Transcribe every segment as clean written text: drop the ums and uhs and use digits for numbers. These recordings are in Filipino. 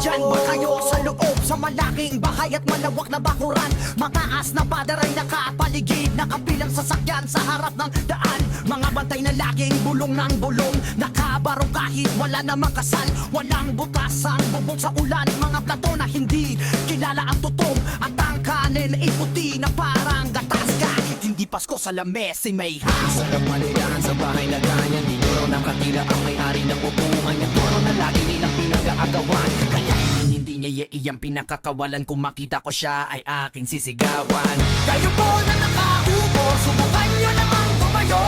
Nandyan ba kayo sa loob sa malaking bahay at malawak na bakuran? Mataas na padaray nakapaligid, nakapilang sasakyan sa harap ng daan. Mga bantay na laging bulong ng bulong, nakabarong kahit wala namang kasal. Walang butas ang bubong sa ulan, mga plato na hindi kilala ang tutong. At ang kanin ay puti na parang gatas, kahit hindi Pasko sa lamesa may hasa. Sarap maligahan sa bahay na ganyan. Di nyo ng katila ang may-ari ng upuan. Yung toro na lagi nilang pinag-aagawan. Kaya hindi niya iyang pinakakawalan. Kung makita ko siya ay aking sisigawan. Kayo po na nakaupo, subukan nyo namang tumayo.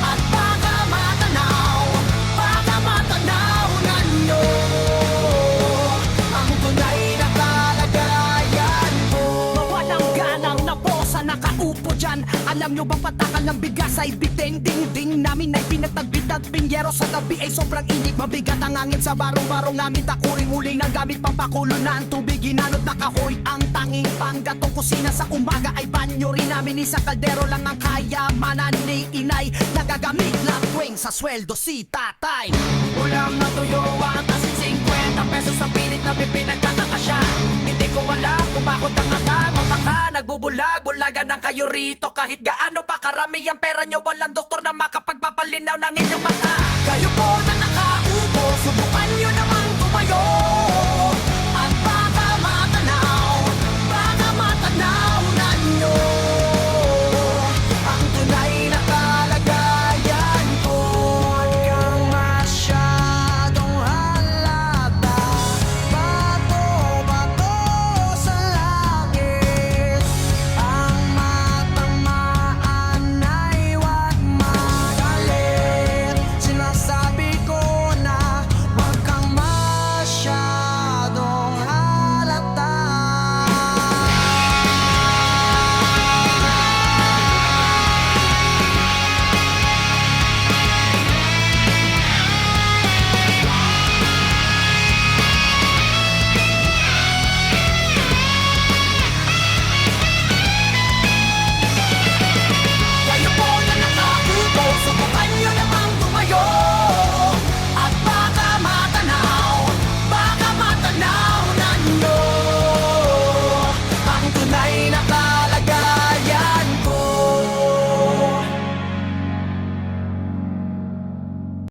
At baka matanaw na nyo ang tunay na kalagayan mo. Mawalang ganang na po sa nakaupo dyan. Alam nyo bang patakal ng bigas ay biting ding-ding namin ay pinagtagbitag pingyero sa tabi ay sobrang init. Mabigat ang hangin sa barong-barong namin, takuring huling ng gamit pampakulo na ang tubig. Ginanod na kahoy ang tanging panggatong kusina sa umaga ay banyo rin namin. Isang kaldero lang ang kayamanan ni inay, nagagamit lang tuwing sa sweldo si tatay. Ulam na tuyo ang asin 50 pesos sa pilit na pinagkakasya. Hindi ko alam kung bakit ang atama baka nagbubulag-bulagan ng kayo rito. Kahit gaano pa karami ang pera nyo, walang doktor na makapagpapalinaw ng inyong mata. Kayo po na nakaupo,